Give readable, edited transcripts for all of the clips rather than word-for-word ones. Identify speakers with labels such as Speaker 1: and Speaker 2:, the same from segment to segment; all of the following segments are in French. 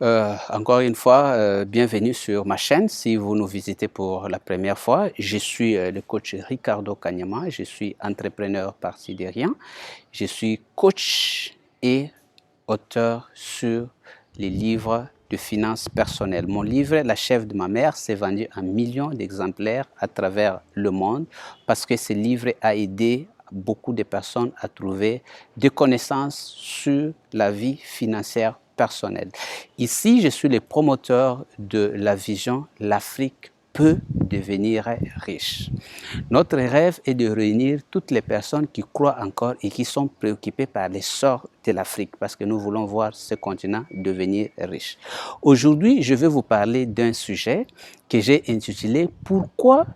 Speaker 1: Encore une fois, bienvenue sur ma chaîne. Si vous nous visitez pour la première fois, je suis le coach Ricardo Kanyama. Je suis entrepreneur parti de rien. Je suis coach et auteur sur les livres de finances personnelles. Mon livre, La chef de ma mère, s'est vendu en millions d'exemplaires à travers le monde parce que ce livre a aidé beaucoup de personnes à trouver des connaissances sur la vie financière personnelle. Ici, je suis le promoteur de la vision l'Afrique peut devenir riche. Notre rêve est de réunir toutes les personnes qui croient encore et qui sont préoccupées par l'essor de l'Afrique parce que nous voulons voir ce continent devenir riche. Aujourd'hui, je vais vous parler d'un sujet que j'ai intitulé « Pourquoi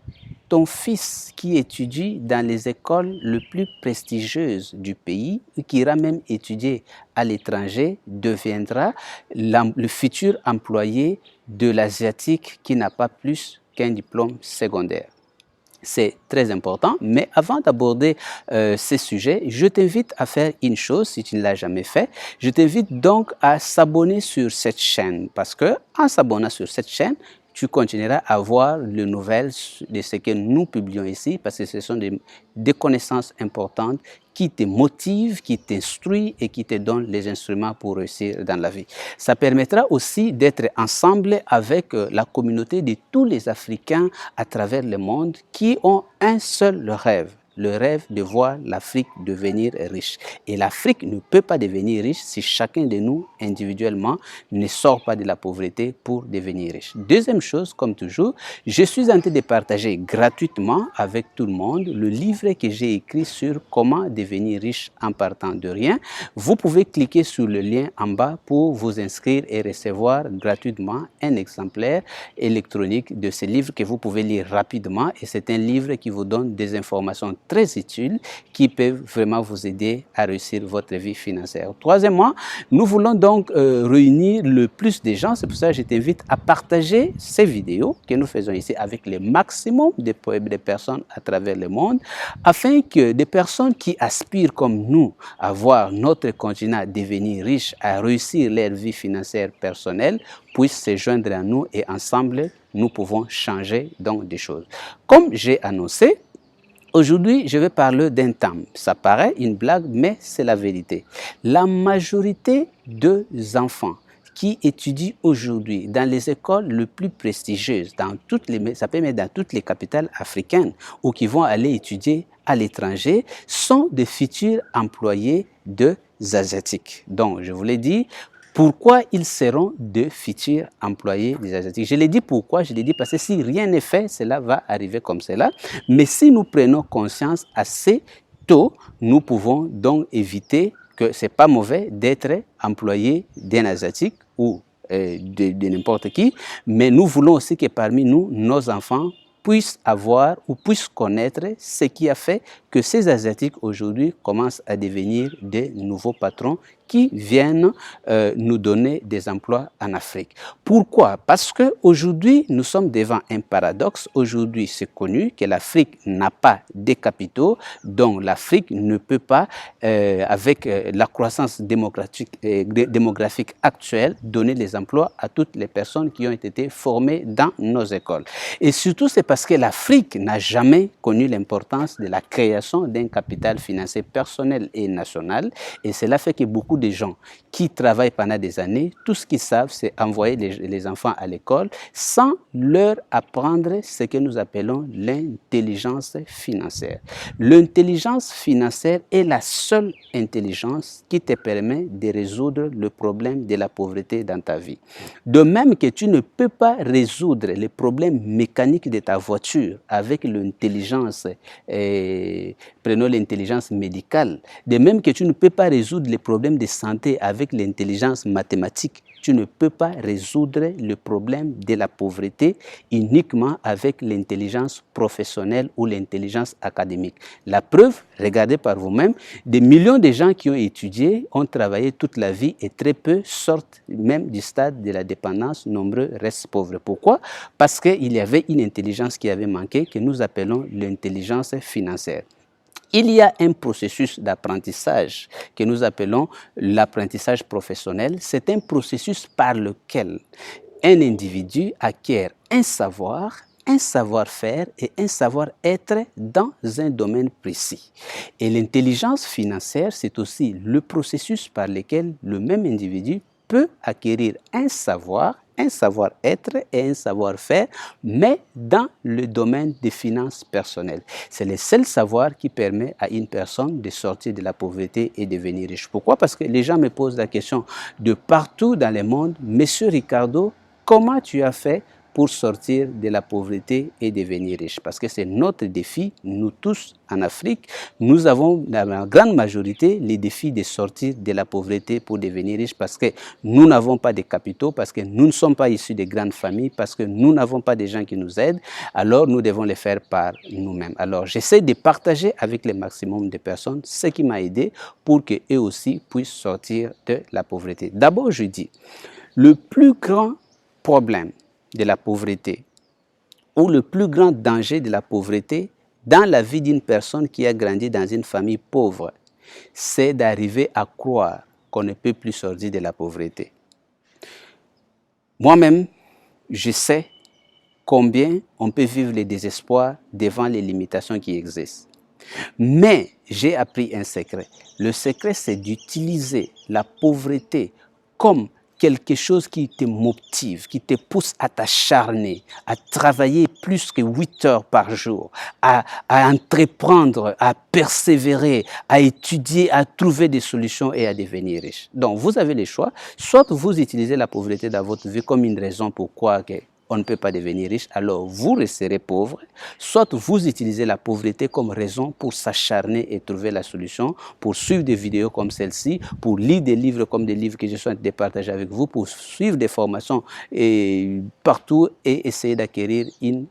Speaker 1: ton fils qui étudie dans les écoles les plus prestigieuses du pays, qui ira même étudier à l'étranger, deviendra le futur employé de l'Asiatique qui n'a pas plus qu'un diplôme secondaire ?» C'est très important, mais avant d'aborder ces sujets, je t'invite à faire une chose si tu ne l'as jamais fait. Je t'invite donc à s'abonner sur cette chaîne parce que en s'abonnant sur cette chaîne, tu continueras à voir les nouvelles de ce que nous publions ici parce que ce sont des connaissances importantes qui te motivent, qui t'instruisent et qui te donnent les instruments pour réussir dans la vie. Ça permettra aussi d'être ensemble avec la communauté de tous les Africains à travers le monde qui ont un seul rêve. Le rêve de voir l'Afrique devenir riche. Et l'Afrique ne peut pas devenir riche si chacun de nous, individuellement, ne sort pas de la pauvreté pour devenir riche. Deuxième chose, comme toujours, je suis en train de partager gratuitement avec tout le monde le livre que j'ai écrit sur comment devenir riche en partant de rien. Vous pouvez cliquer sur le lien en bas pour vous inscrire et recevoir gratuitement un exemplaire électronique de ce livre que vous pouvez lire rapidement. Et c'est un livre qui vous donne des informations très utiles qui peuvent vraiment vous aider à réussir votre vie financière. Troisièmement, nous voulons donc réunir le plus de gens. C'est pour ça que je t'invite à partager ces vidéos que nous faisons ici avec le maximum de personnes à travers le monde afin que des personnes qui aspirent comme nous à voir notre continent devenir riche, à réussir leur vie financière personnelle, puissent se joindre à nous et ensemble, nous pouvons changer donc des choses. Comme j'ai annoncé, aujourd'hui, je vais parler d'un thème. Ça paraît une blague, mais c'est la vérité. La majorité des enfants qui étudient aujourd'hui dans les écoles les plus prestigieuses, ça peut être dans toutes les capitales africaines, ou qui vont aller étudier à l'étranger, sont des futurs employés des Asiatiques. Donc, je vous l'ai dit, pourquoi ils seront de futurs employés des Asiatiques? Je l'ai dit pourquoi, je l'ai dit parce que si rien n'est fait, cela va arriver comme cela. Mais si nous prenons conscience assez tôt, nous pouvons donc éviter que ce n'est pas mauvais d'être employé d'un Asiatique ou de n'importe qui, mais nous voulons aussi que parmi nous, nos enfants puissent avoir ou puissent connaître ce qui a fait que ces Asiatiques aujourd'hui commencent à devenir des nouveaux patrons qui viennent nous donner des emplois en Afrique. Pourquoi? Parce qu'aujourd'hui, nous sommes devant un paradoxe. Aujourd'hui, c'est connu que l'Afrique n'a pas de capitaux, donc l'Afrique ne peut pas, avec la croissance démographique actuelle, donner les emplois à toutes les personnes qui ont été formées dans nos écoles. Et surtout, c'est parce que l'Afrique n'a jamais connu l'importance de la création d'un capital financier personnel et national. Et cela fait que beaucoup de gens qui travaillent pendant des années, tout ce qu'ils savent, c'est envoyer les enfants à l'école sans leur apprendre ce que nous appelons l'intelligence financière. L'intelligence financière est la seule intelligence qui te permet de résoudre le problème de la pauvreté dans ta vie. De même que tu ne peux pas résoudre les problèmes mécaniques de ta voiture avec l'intelligence, prenons l'intelligence médicale, de même que tu ne peux pas résoudre les problèmes de santé avec l'intelligence mathématique, tu ne peux pas résoudre le problème de la pauvreté uniquement avec l'intelligence professionnelle ou l'intelligence académique. La preuve, regardez par vous-même, des millions de gens qui ont étudié, ont travaillé toute la vie et très peu sortent même du stade de la dépendance, nombreux restent pauvres. Pourquoi? Parce qu'il y avait une intelligence qui avait manqué, que nous appelons l'intelligence financière. Il y a un processus d'apprentissage que nous appelons l'apprentissage professionnel. C'est un processus par lequel un individu acquiert un savoir, un savoir-faire et un savoir-être dans un domaine précis. Et l'intelligence financière, c'est aussi le processus par lequel le même individu peut acquérir un savoir-être et un savoir-faire, mais dans le domaine des finances personnelles. C'est le seul savoir qui permet à une personne de sortir de la pauvreté et devenir riche. Pourquoi? Parce que les gens me posent la question de partout dans le monde, Monsieur Ricardo, comment tu as fait pour sortir de la pauvreté et devenir riche? Parce que c'est notre défi, nous tous en Afrique, nous avons dans la grande majorité les défis de sortir de la pauvreté pour devenir riche parce que nous n'avons pas de capitaux, parce que nous ne sommes pas issus de grandes familles, parce que nous n'avons pas de gens qui nous aident, alors nous devons les faire par nous-mêmes. Alors j'essaie de partager avec le maximum de personnes ce qui m'a aidé pour qu'eux aussi puissent sortir de la pauvreté. D'abord, je dis, le plus grand problème de la pauvreté ou le plus grand danger de la pauvreté dans la vie d'une personne qui a grandi dans une famille pauvre, c'est d'arriver à croire qu'on ne peut plus sortir de la pauvreté. Moi-même, je sais combien on peut vivre le désespoir devant les limitations qui existent. Mais j'ai appris un secret. Le secret, c'est d'utiliser la pauvreté comme quelque chose qui te motive, qui te pousse à t'acharner, à travailler plus que 8 heures par jour, à entreprendre, à persévérer, à étudier, à trouver des solutions et à devenir riche. Donc, vous avez le choix. Soit vous utilisez la pauvreté dans votre vie comme une raison pour croire qu'on ne peut pas devenir riche, alors vous resterez pauvre. Soit vous utilisez la pauvreté comme raison pour s'acharner et trouver la solution, pour suivre des vidéos comme celle-ci, pour lire des livres comme des livres que je suis en train de partager avec vous, pour suivre des formations partout et essayer d'acquérir une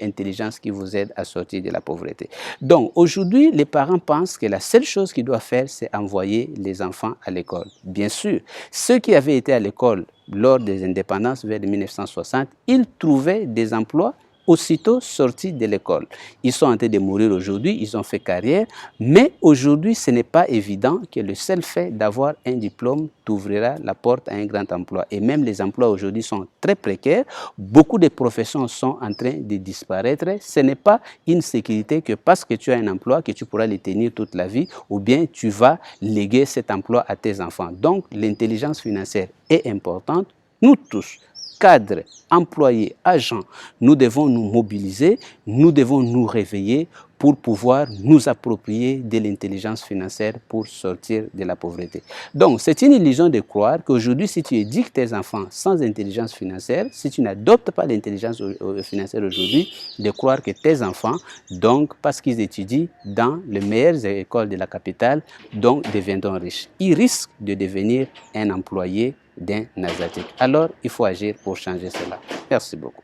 Speaker 1: intelligence qui vous aide à sortir de la pauvreté. Donc aujourd'hui, les parents pensent que la seule chose qu'ils doivent faire, c'est envoyer les enfants à l'école. Bien sûr, ceux qui avaient été à l'école lors des indépendances vers 1960, ils trouvaient des emplois aussitôt sortis de l'école. Ils sont en train de mourir aujourd'hui, ils ont fait carrière, mais aujourd'hui, ce n'est pas évident que le seul fait d'avoir un diplôme t'ouvrira la porte à un grand emploi. Et même les emplois aujourd'hui sont très précaires. Beaucoup de professions sont en train de disparaître. Ce n'est pas une sécurité que parce que tu as un emploi, que tu pourras le tenir toute la vie, ou bien tu vas léguer cet emploi à tes enfants. Donc, l'intelligence financière est importante. Nous tous, cadres, employés, agents, nous devons nous mobiliser, nous devons nous réveiller pour pouvoir nous approprier de l'intelligence financière pour sortir de la pauvreté. Donc, c'est une illusion de croire qu'aujourd'hui, si tu éduques tes enfants sans intelligence financière, si tu n'adoptes pas l'intelligence financière aujourd'hui, de croire que tes enfants, donc, parce qu'ils étudient dans les meilleures écoles de la capitale, donc, deviendront riches. Ils risquent de devenir un employé d'un asiatique. Alors, il faut agir pour changer cela. Merci beaucoup.